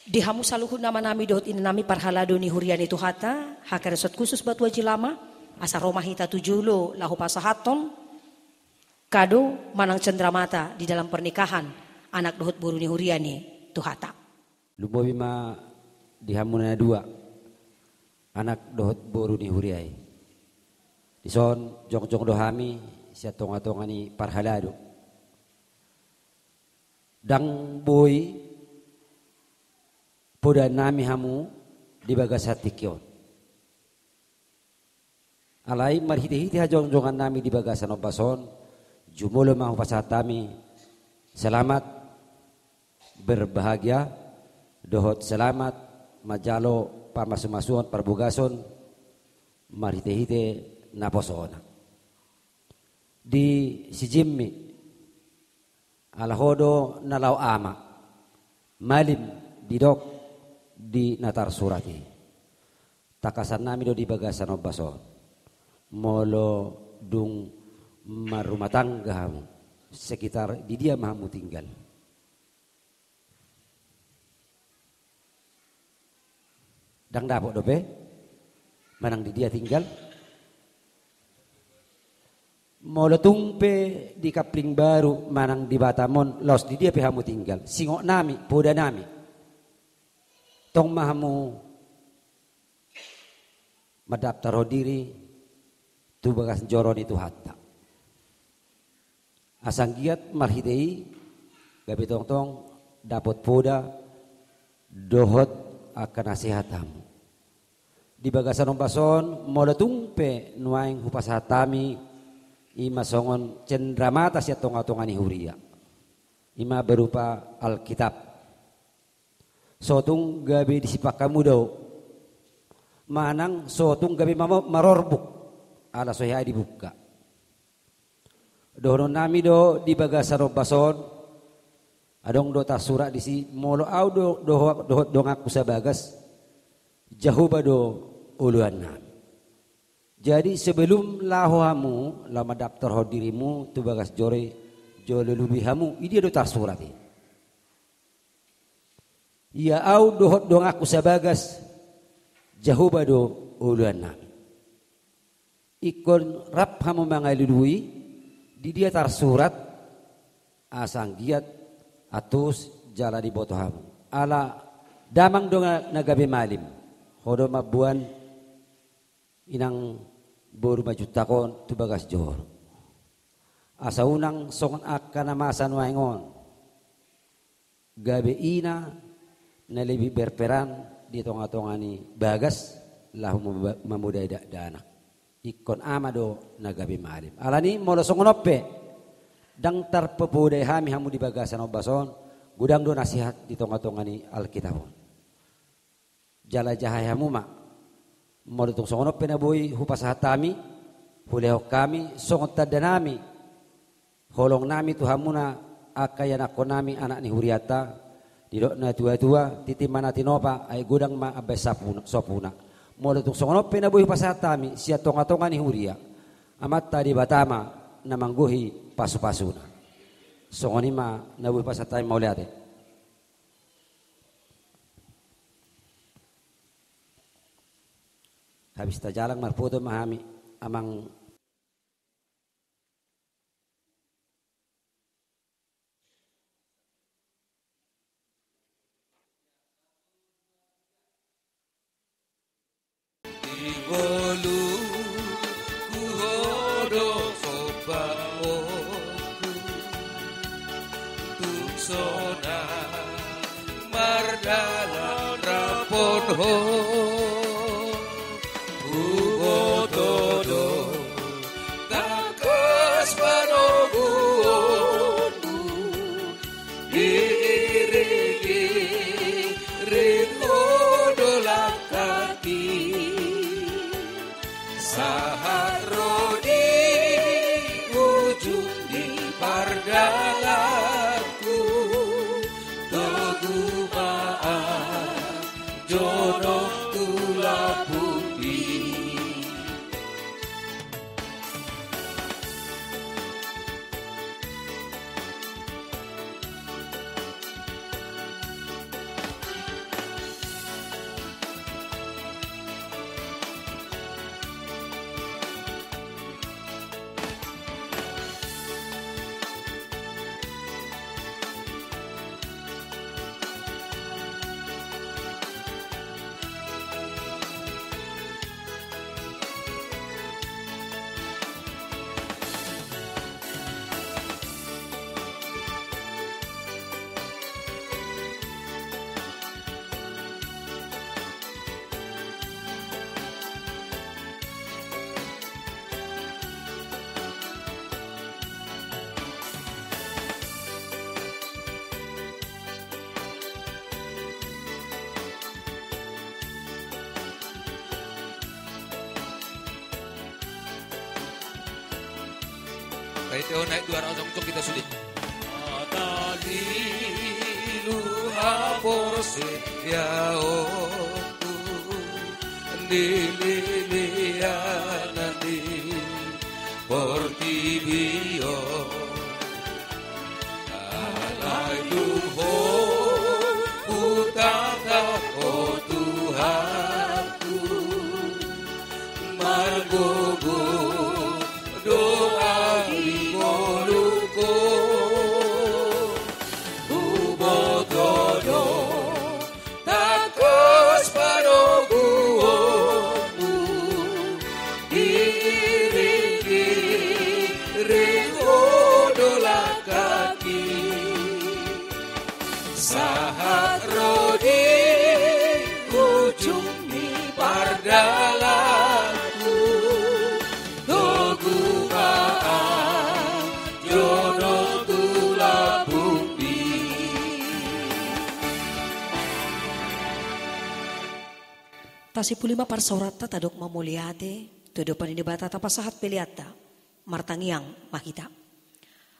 Dihamu saluhun nama nami dohot ina nami parhalado ni hurian itu hata hakaresot khusus batua jilama asa Roma hita tujulo lahu pasahaton kado manang cendramata di dalam pernikahan anak dohot buru ni huriani tuhata. Lubowi ma dihamuna dua anak dohot buru ni huriai. Dison jong-jong dohami siya tonga-tongani parhalado. Dang boy poda nami hamu di bagasatikyon. Alai marhiti-hiti hajong-jongan nami di bagasan obason jumulo mahu pasatami selamat berbahagia dohot selamat majalo pamasumasuan parbugason marhiti-hiti naposona. Di si Jimmy alahodo nalaw ama malim didok di natar surati takasan nami do di bagasan obason molo dung marumah tangga sekitar di dia mahamu tinggal dang dapok dope manang di dia tinggal molo tumpe di kapling baru manang di Batamon los di dia pihamu tinggal singok nami poda nami tong mahamu madaptar diri tu bagas joron itu hatta asang giat marhitei gabi tong dapat poda dohot akan nasihatamu di bagasan ombason molo tumpe nuaing hupasatami ima songon cendramata siya tonga-tongani huria ima berupa Alkitab sotung gabi disipak kamu daw manang sotung gabi marorbuk ala soya dibuka dohon nami do di bagasan obason adong do tasura di si molo au do ngaku sabagas jahuba do uluan nami. Jadi sebelum lahohamu lama daftar hodirimu tu bagas jore jole lubihamu ini do tarsurati. Ya au dohot dong aku sabagas jahuba do uluan nami. Ikon rap hamu mangalului di dia tarsurat asang giat atus jala di botohamu. Ala damang dong nagabe malim. Hodo mabuan inang boru maju takon tu bagas jor asa unang songon akan amasan waingon gabe ina na lebih berperan di tonga-tongani bagas lahu mamudai dana ikon amado na gabe malim alani molo songonoppe dang tarpepudai hami hamu di bagasan obason gudang do nasihat di tonga-tongani Alkitabon jala jahaya muma molo tung songono penaboy hupasahatami hulehok kami songot tadanami holong nami tuhamuna akayan ako nami anak ni huriata didok na tua-tua titimana tinopa ay gudang ma abay sopuna molo tung songono penaboy hupasahatami siya tonga-tonga ni huria amat tadi batama na mangguhi pasu-pasuna songoni ma naboy pasahatami mauliate. Habis tajalang marputo mahami amang Ibolu bodo soba oku tuksona mardala rapon ho ugotodo takas panoguonmu diiringi rindu dolakati saharodi ujung di pardalaku togumaan jono tulapupi Kaiteo naik 200 untuk kita sulit. Atalilu haporse ya oku nililianani portibio alai duho utaka o Tuhanku margogo doa Tasipulima parsaurata tadok mamuliate, tudopan di bata tapasahat peliata, martangiang makita.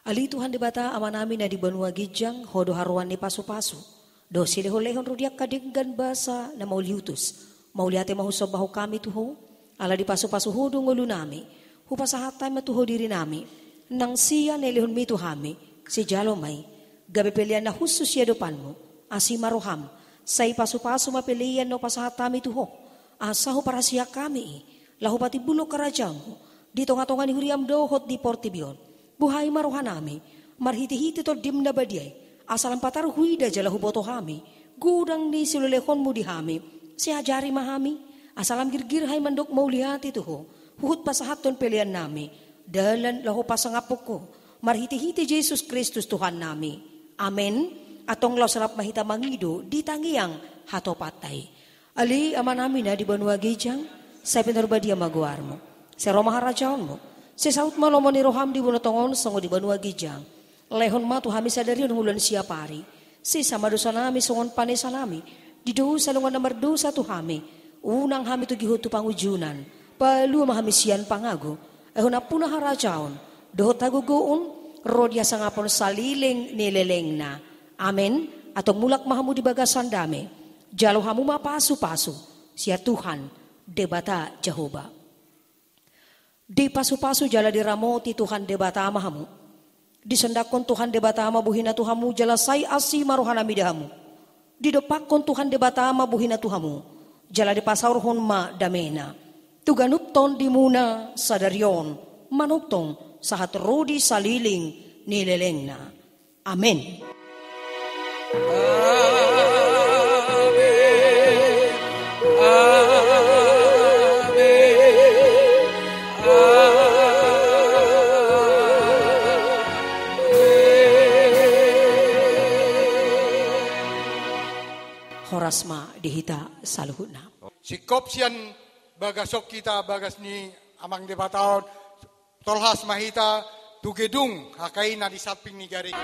Ali Tuhan di bata amanami na di banua gijang, hodo haruan ni pasu-pasu, do silehon-lehon rudiak kadinggan basa na mauliutus, mauliate mahusob bahu kami tuho, ala di pasu-pasu hodo ngulu nami, hupasahatay matuho diri nami, nang siya nelehon mi tuhami, si jalomay, gabi pelian na husus ya depanmu, asi maroham, say pasu-pasu mapilian no pasahatami tuho, asaho para siya kami, lahu pati bulo karajamu, di tonga-tonga ni huriam dohot di portibion, buhay maruhan nami, marhiti-hiti to dim na badyay, asalam patar huida jalahu boto hami, gudang ni silulehon mo di hami, siya jari mahami, asalam girgir hay mandok maulihati tuho, huhut pasahaton pilihan nami, dalan lahu pasangapok ko, marhiti-hiti Jesus Kristus Tuhan nami, amen, atong law sarap mahita mangido, di tangiang hato patay. Ali ama namin na di banua gijang, sa pinarbadia maguar mo. Sa romaharajaon mo. Sa saut malomo ni roham di bunotongon sango di banua gijang. Lehon ma tu hami sadarion hulan siya pari. Si sama dosa nami songon panesa nami. Di dosa lungan nomor dosa tu hami. Unang hami tu gihutu pangujunan. Palu mahami siyan pangago. Ehon na punah harajaon. Dohot tagugoon. Rodya sangapon saliling nileleng na. Amen. Atong mulak mahamu di bagasan dami. Jalo hamu mapasu-pasu, siya Tuhan, debata Jehovah. Di pasu-pasu jala diramoti Tuhan debata amahamu. Disendakon Tuhan debata ama buhina Tuhamu jala say asi maruhana midahamu. Di depakon Tuhan debata ama buhina Tuhamu, jala di pasaurhon ma damena. Tuganupton di muna sadaryon, manuptong sahat rodi saliling nilelengna. Amen. Amen. dihita saluhutna. Sikop sian bagasok kita bagas ni amang debataon tolhas mahita tu gedung hakaina di samping ni garing.